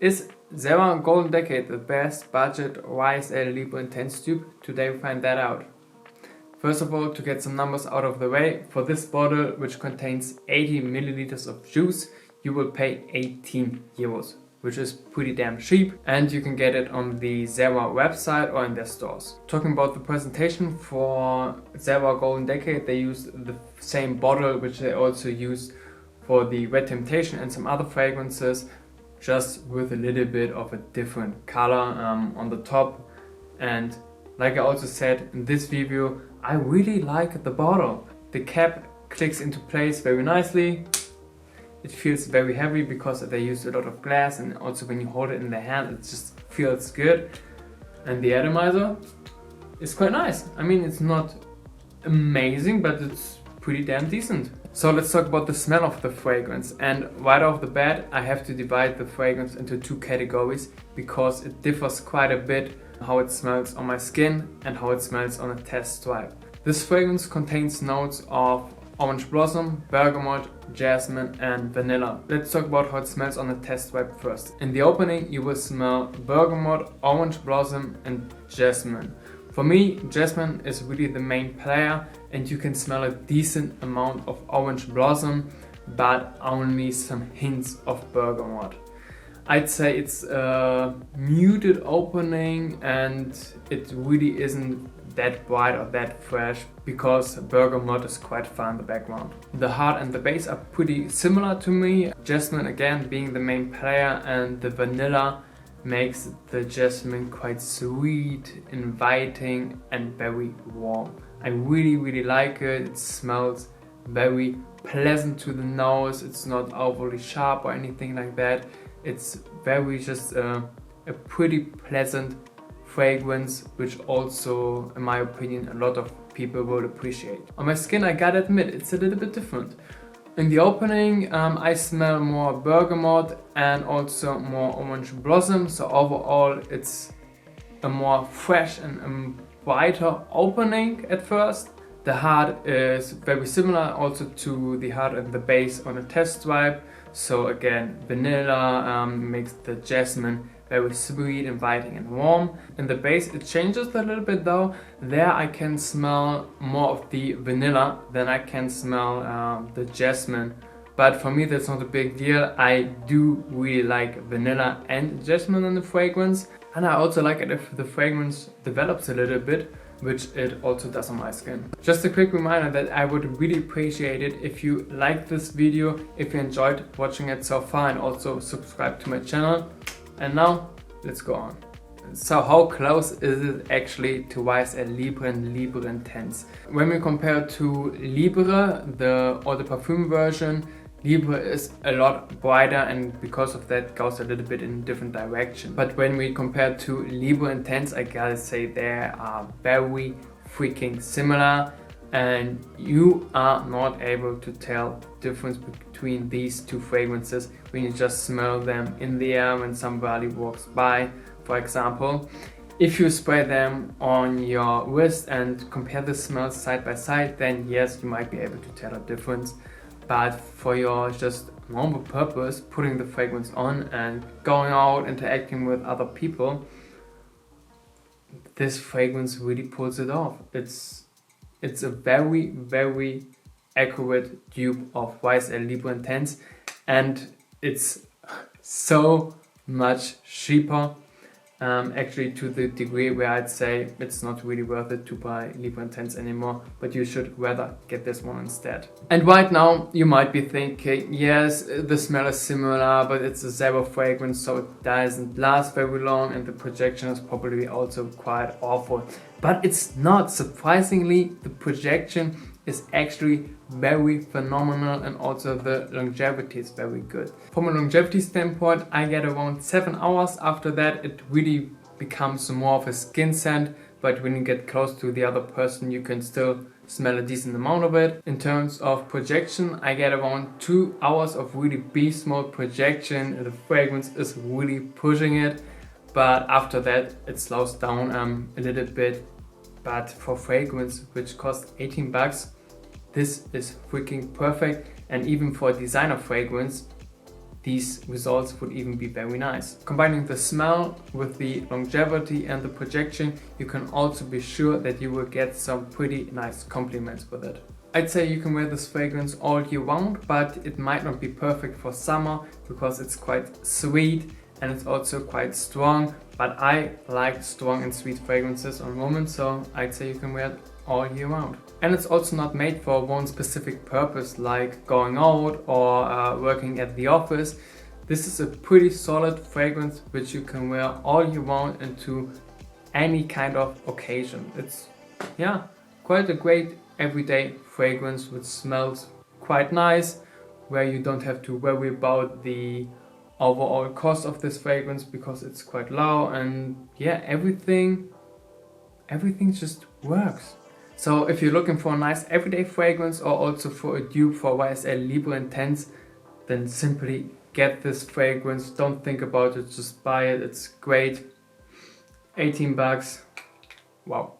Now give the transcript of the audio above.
Is Zara Golden Decade the best budget YSL Libre Intense Dupe? Today we find that out. First of all, to get some numbers out of the way, for this bottle, which contains 80 milliliters of juice, you will pay 18 euros, which is pretty damn cheap, and you can get it on the Zara website or in their stores. Talking about the presentation, for Zara Golden Decade, they use the same bottle which they also use for the Red Temptation and some other fragrances, just with a little bit of a different color on the top. And like I also said in this review, I really like the bottle. The cap clicks into place very nicely. It feels very heavy because they use a lot of glass, and also when you hold it in the hand it just feels good. And the atomizer is quite nice. I mean, it's not amazing, but it's pretty damn decent. So let's talk about the smell of the fragrance, and right off the bat I have to divide the fragrance into two categories because it differs quite a bit how it smells on my skin and how it smells on a test stripe. This fragrance contains notes of orange blossom, bergamot, jasmine and vanilla. Let's talk about how it smells on a test stripe first. In the opening you will smell bergamot, orange blossom and jasmine. For me, jasmine is really the main player, and you can smell a decent amount of orange blossom, but only some hints of bergamot. I'd say it's a muted opening and it really isn't that bright or that fresh because bergamot is quite far in the background. The heart and the base are pretty similar to me, jasmine again being the main player, and the vanilla makes the jasmine quite sweet, inviting and very warm. I really like it. It smells very pleasant to the nose. It's not overly sharp or anything like that. It's very just a pretty pleasant fragrance, which also, in my opinion, a lot of people will appreciate. On my skin, I gotta admit, it's a little bit different. In the opening, I smell more bergamot and also more orange blossom. So overall, it's a more fresh and brighter opening at first. The heart is very similar also to the heart and the base on a test stripe. So again, vanilla makes the jasmine very sweet, inviting and warm. In the base it changes a little bit though. There I can smell more of the vanilla than I can smell the jasmine. But for me that's not a big deal. I do really like vanilla and jasmine in the fragrance. And I also like it if the fragrance develops a little bit, which it also does on my skin. Just a quick reminder that I would really appreciate it if you liked this video, if you enjoyed watching it so far, and also subscribe to my channel. And now, let's go on. So how close is it actually to YSL Libre and Libre Intense? When we compare to Libre, the Eau de Parfum version, Libre is a lot brighter and because of that goes a little bit in a different direction. But when we compare to Libre Intense, I gotta say they are very freaking similar, and you are not able to tell the difference between these two fragrances when you just smell them in the air when somebody walks by, for example. If you spray them on your wrist and compare the smells side by side, then yes, you might be able to tell a difference. But for your just normal purpose, putting the fragrance on and going out, interacting with other people, this fragrance really pulls it off. It's a very accurate dupe of YSL Libre Intense, and it's so much cheaper. Actually to the degree where I'd say it's not really worth it to buy Libre Intense anymore, but you should rather get this one instead. And right now you might be thinking, yes, the smell is similar, but it's a Zara fragrance, so it doesn't last very long and the projection is probably also quite awful. But it's not. Surprisingly, the projection is actually very phenomenal, and also the longevity is very good. From a longevity standpoint, I get around 7 hours. After that it really becomes more of a skin scent, but when you get close to the other person you can still smell a decent amount of it. In terms of projection, I get around 2 hours of really beast mode projection. The fragrance is really pushing it, but after that it slows down a little bit. But for fragrance which costs 18 bucks, this is freaking perfect. And even for a designer fragrance, these results would even be very nice. Combining the smell with the longevity and the projection, you can also be sure that you will get some pretty nice compliments with it. I'd say you can wear this fragrance all year round, but it might not be perfect for summer because it's quite sweet and it's also quite strong, but I like strong and sweet fragrances on women, so I'd say you can wear it all year round. And it's also not made for one specific purpose like going out or working at the office. This is a pretty solid fragrance which you can wear all year round into any kind of occasion. It's quite a great everyday fragrance which smells quite nice, where you don't have to worry about the overall cost of this fragrance because it's quite low, and yeah, everything just works. So if you're looking for a nice everyday fragrance or also for a dupe for YSL Libre Intense, then simply get this fragrance. Don't think about it, just buy it. It's great. 18 bucks. Wow.